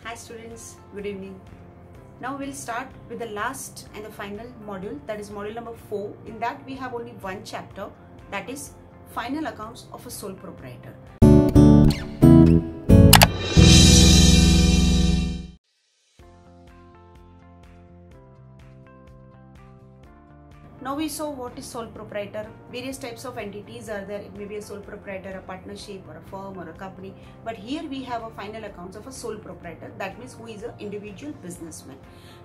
Hi students, good evening. Now we'll start with the last and the final module, that is module number 4. In that we have only one chapter, that is final accounts of a sole proprietor. Now we saw what is sole proprietor. Various types of entities are there. It may be a sole proprietor, a partnership, or a firm, or a company. But here we have a final accounts of a sole proprietor. That means who is an individual businessman.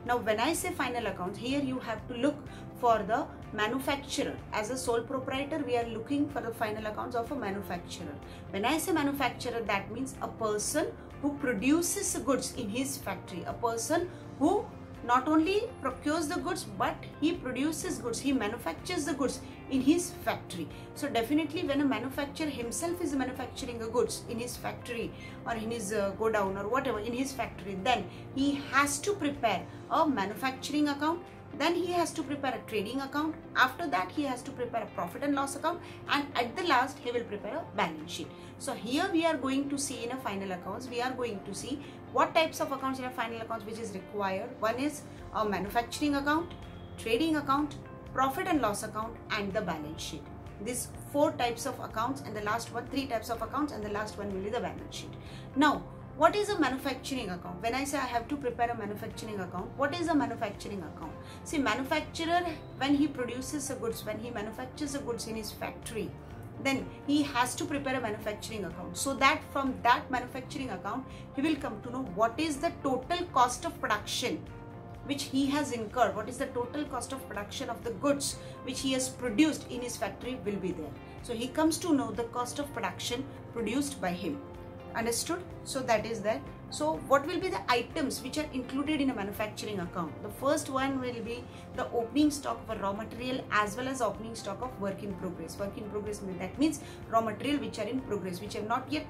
Now when I say final accounts, here you have to look for the manufacturer. As a sole proprietor, we are looking for the final accounts of a manufacturer. When I say manufacturer, that means a person who produces goods in his factory. A person who not only procures the goods, but he produces goods, he manufactures the goods in his factory. So definitely when a manufacturer himself is manufacturing the goods in his factory or in his godown or whatever in his factory, then he has to prepare a manufacturing account. Then he has to prepare a trading account. After that, he has to prepare a profit and loss account. And at the last, he will prepare a balance sheet. So here we are going to see in a final accounts, we are going to see what types of accounts in a final accounts which is required. One is a manufacturing account, trading account, profit and loss account, and the balance sheet. These 4 types of accounts, and the last one 3 types of accounts, and the last one will be the balance sheet. Now, what is a manufacturing account? When I say I have to prepare a manufacturing account, what is a manufacturing account? See, manufacturer, when he produces the goods, when he manufactures the goods in his factory, then he has to prepare a manufacturing account, so that from that manufacturing account he will come to know what is the total cost of production which he has incurred, what is the total cost of production of the goods which he has produced in his factory will be there. So he comes to know the cost of production produced by him. Understood? So that is that. So what will be the items which are included in a manufacturing account? The first one will be the opening stock of a raw material as well as opening stock of work in progress. Work in progress, that means raw material which are in progress, which have not yet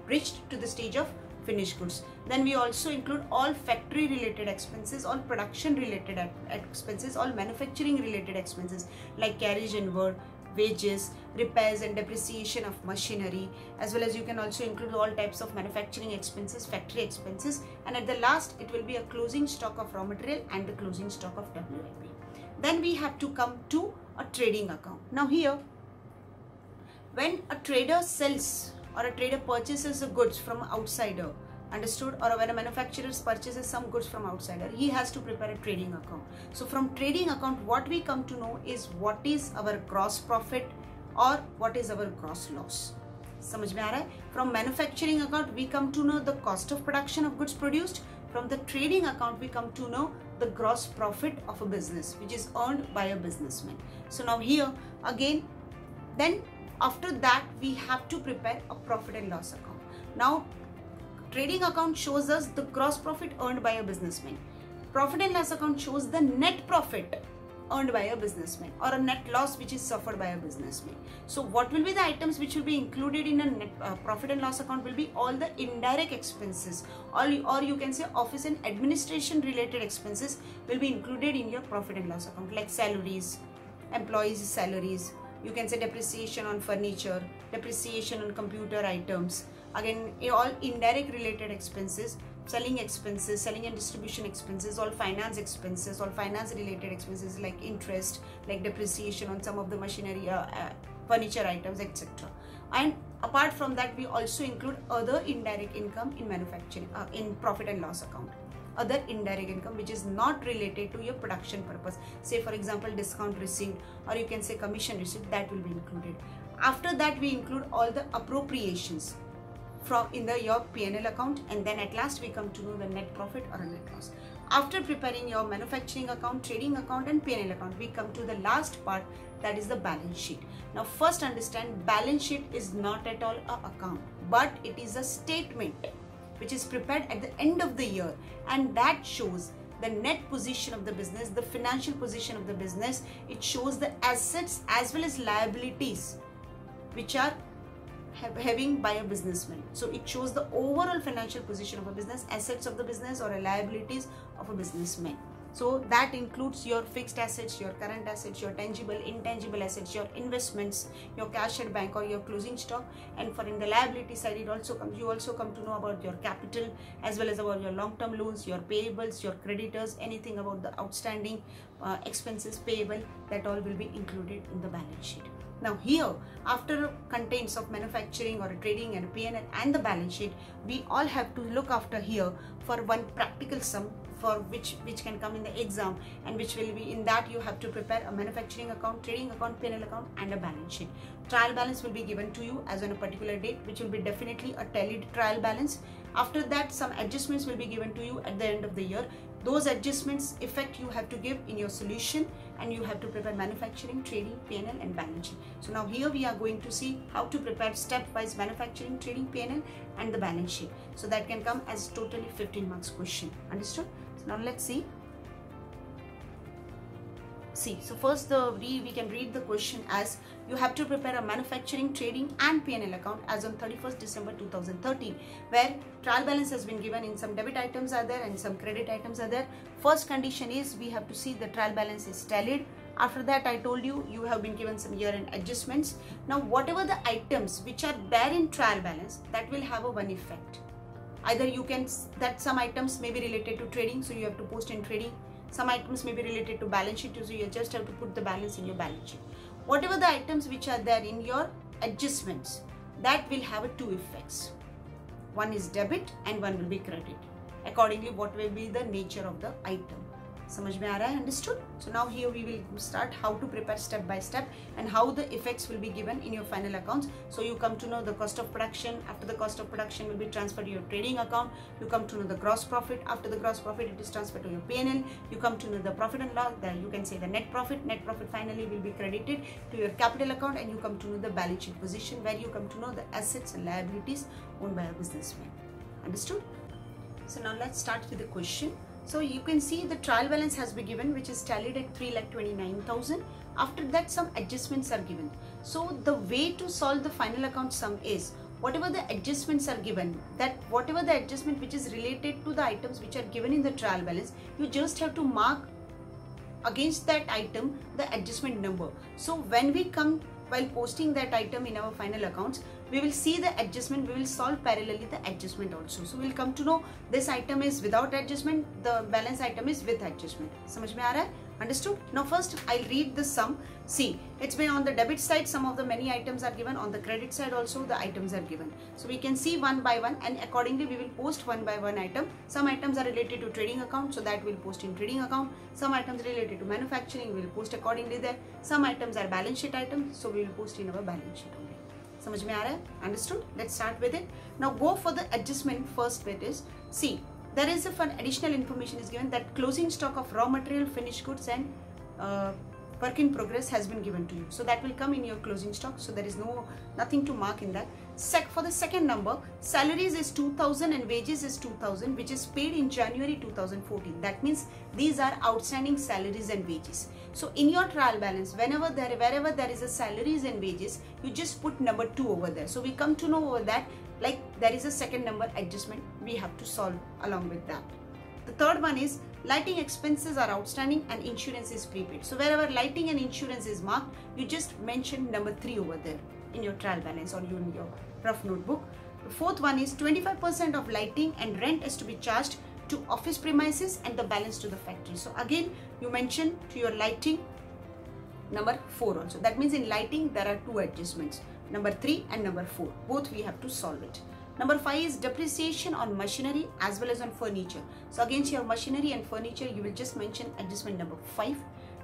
reached to the stage of finished goods. Then we also include all factory related expenses, all production related expenses, all manufacturing related expenses like carriage and work, wages, repairs and depreciation of machinery, as well as you can also include all types of manufacturing expenses, factory expenses, and at the last it will be a closing stock of raw material and the closing stock of WIP. Then we have to come to a trading account. Now here, when a trader sells or a trader purchases the goods from an outsider, understood, or when a manufacturer purchases some goods from outsider, he has to prepare a trading account. So from trading account, what we come to know is what is our gross profit or what is our gross loss. समझ में आ रहा है? From manufacturing account, we come to know the cost of production of goods produced. From the trading account, we come to know the gross profit of a business which is earned by a businessman. So now here again, then after that we have to prepare a profit and loss account. Now trading account shows us the gross profit earned by a businessman. Profit and loss account shows the net profit earned by a businessman or a net loss which is suffered by a businessman. So what will be the items which will be included in a net profit and loss account will be all the indirect expenses, or you can say office and administration related expenses will be included in your profit and loss account, like salaries, employees' salaries, you can say depreciation on furniture, depreciation on computer items, again all indirect related expenses, selling expenses, selling and distribution expenses, all finance expenses, all finance related expenses like interest, like depreciation on some of the machinery, furniture items, etc. And apart from that, we also include other indirect income in manufacturing, in profit and loss account. Other indirect income which is not related to your production purpose, say for example discount received, or you can say commission received, that will be included. After that, we include all the appropriations from in your P&L account, and then at last we come to know the net profit or a net loss. After preparing your manufacturing account, trading account and P&L account, we come to the last part, that is the balance sheet. Now first understand, balance sheet is not at all an account, but it is a statement which is prepared at the end of the year, and that shows the net position of the business, the financial position of the business. It shows the assets as well as liabilities which are having by a businessman. So it shows the overall financial position of a business, assets of the business or liabilities of a businessman. So that includes your fixed assets, your current assets, your tangible, intangible assets, your investments, your cash at bank or your closing stock. And for in the liability side, it also comes, you also come to know about your capital as well as about your long-term loans, your payables, your creditors, anything about the outstanding expenses payable, that all will be included in the balance sheet. Now here, after contents of manufacturing or trading and P&L and the balance sheet, we all have to look after here for one practical sum for which can come in the exam, and which will be in that you have to prepare a manufacturing account, trading account, P&L account and a balance sheet. Trial balance will be given to you as on a particular date, which will be definitely a tallied trial balance. After that, some adjustments will be given to you at the end of the year. Those adjustments effect you have to give in your solution, and you have to prepare manufacturing, trading, P&L and balance sheet. So now here we are going to see how to prepare stepwise manufacturing, trading, P&L and the balance sheet. So that can come as totally 15 marks question. Understood? So now let's see. So first we can read the question as, you have to prepare a manufacturing, trading and P&L account as on 31st December 2013, where trial balance has been given in some debit items are there and some credit items are there. First condition is we have to see the trial balance is tallied. After that, I told you, you have been given some year-end adjustments. Now whatever the items which are there in trial balance, that will have a one effect. Either you can, that some items may be related to trading, so you have to post in trading. Some items may be related to balance sheet, so you just have to put the balance in your balance sheet. Whatever the items which are there in your adjustments, that will have two effects. One is debit and one will be credit. Accordingly, what will be the nature of the item? समझ में आ रहा है? Understood? So now here we will start how to prepare step by step and how the effects will be given in your final accounts. So you come to know the cost of production. After the cost of production will be transferred to your trading account. You come to know the gross profit. After the gross profit, it is transferred to your P&L. You come to know the profit and loss. Then you can say the net profit. Net profit finally will be credited to your capital account, and you come to know the balance sheet position, where you come to know the assets and liabilities owned by a businessman. Understood? So now let's start with the question. So you can see the trial balance has been given, which is tallied at 3,29,000. After that, some adjustments are given. So the way to solve the final account sum is, whatever the adjustments are given, that whatever the adjustment which is related to the items which are given in the trial balance, you just have to mark against that item the adjustment number. So when we come while posting that item in our final accounts, we will see the adjustment, we will solve parallelly the adjustment also. So we will come to know this item is without adjustment, the balance item is with adjustment. समझ में आ रहा है? Understood? Now first I'll read the sum. See, it's been on the debit side, some of the many items are given. On the credit side also the items are given. So we can see one by one, and accordingly we will post one by one item. Some items are related to trading account, so that we'll post in trading account. Some items related to manufacturing, we will post accordingly there. Some items are balance sheet items, so we will post in our balance sheet only. समझ में आ रहा है? Understood? Let's start with it. Now go for the adjustment. First bit is, see, there is an additional information is given that closing stock of raw material, finished goods and work in progress has been given to you. So that will come in your closing stock. So there is nothing to mark in that. For the second number, salaries is 2,000 and wages is 2,000, which is paid in January 2014. That means these are outstanding salaries and wages. So in your trial balance, wherever there is a salaries and wages, you just put number 2 over there. So we come to know over that, like there is a second number adjustment, we have to solve along with that. The third one is lighting expenses are outstanding and insurance is prepaid. So wherever lighting and insurance is marked, you just mention number 3 over there in your trial balance or in your rough notebook. The fourth one is 25% of lighting and rent is to be charged to office premises and the balance to the factory. So again, you mention to your lighting number 4 also. That means in lighting there are 2 adjustments, number 3 and number 4. Both we have to solve it. Number 5 is depreciation on machinery as well as on furniture. So against your machinery and furniture, you will just mention adjustment number 5.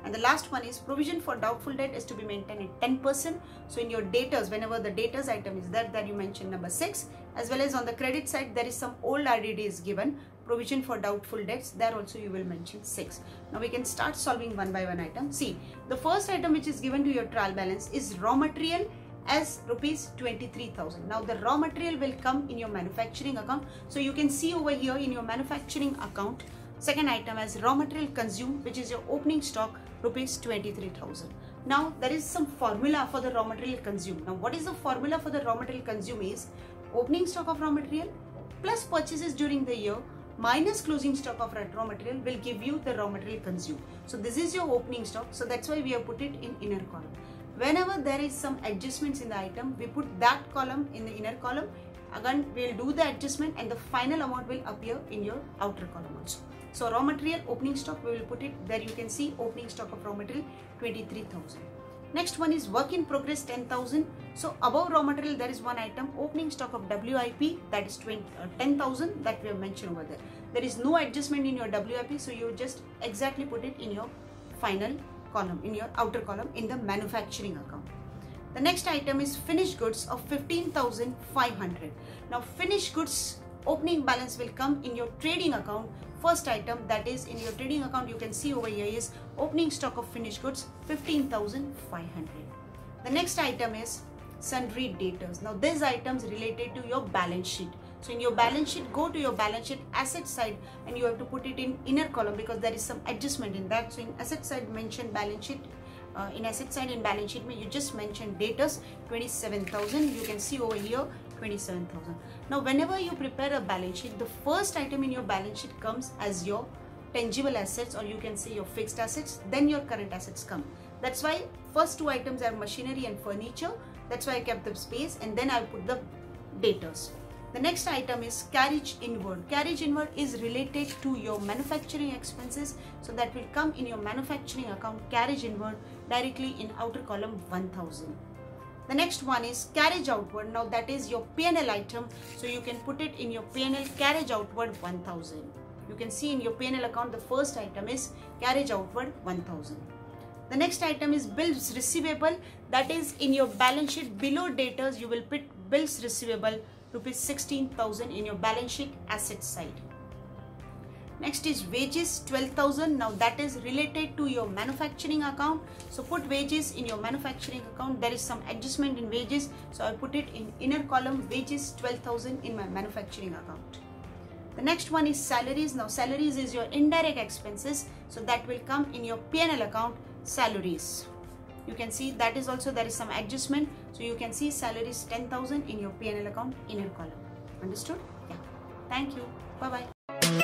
And the last one is provision for doubtful debt is to be maintained at 10%. So in your datas, whenever the datas item is there, you mention number 6. As well as on the credit side, there is some old RDD is given, provision for doubtful debts, there also you will mention 6. Now we can start solving one by one item. See, the first item which is given to your trial balance is raw material as rupees 23,000. Now the raw material will come in your manufacturing account. So you can see over here in your manufacturing account, second item as raw material consumed, which is your opening stock, rupees 23,000. Now there is some formula for the raw material consumed. Now what is the formula for the raw material consumed is opening stock of raw material plus purchases during the year minus closing stock of raw material will give you the raw material consumed. So this is your opening stock. So that's why we have put it in inner column. Whenever there is some adjustments in the item, we put that column in the inner column. Again, we'll do the adjustment and the final amount will appear in your outer column also. So raw material opening stock, we will put it there. You can see opening stock of raw material 23,000. Next one is work in progress 10,000. So above raw material there is one item, opening stock of WIP, that is 10,000, that we have mentioned over there. There is no adjustment in your WIP, so you just exactly put it in your final column, in your outer column in the manufacturing account. The next item is finished goods of 15,500. Now finished goods opening balance will come in your trading account. First item, that is in your trading account, you can see over here is opening stock of finished goods 15,500. The next item is sundry debtors. Now these items related to your balance sheet. So in your balance sheet, go to your balance sheet asset side and you have to put it in inner column because there is some adjustment in that. So in asset side mention balance sheet. In asset side in balance sheet, you just mention debtors 27,000. You can see over here 27,000. Now whenever you prepare a balance sheet, the first item in your balance sheet comes as your tangible assets, or you can say your fixed assets, then your current assets come. That's why first two items are machinery and furniture. That's why I kept the space, and then I put the debtors. The next item is carriage inward. Carriage inward is related to your manufacturing expenses, so that will come in your manufacturing account carriage inward directly in outer column 1,000. The next one is carriage outward. Now that is your P&L item, so you can put it in your P&L carriage outward 1,000. You can see in your P&L account the first item is carriage outward 1,000. The next item is bills receivable. That is in your balance sheet below debtors, you will put bills receivable rupees 16,000 in your balance sheet asset side. Next is wages 12,000. Now that is related to your manufacturing account. So put wages in your manufacturing account. There is some adjustment in wages, so I put it in inner column wages 12,000 in my manufacturing account. The next one is salaries. Now salaries is your indirect expenses, so that will come in your P&L account salaries. You can see that is also there is some adjustment, so you can see salaries 10,000 in your P&L account inner column. Understood? Yeah. Thank you. Bye bye.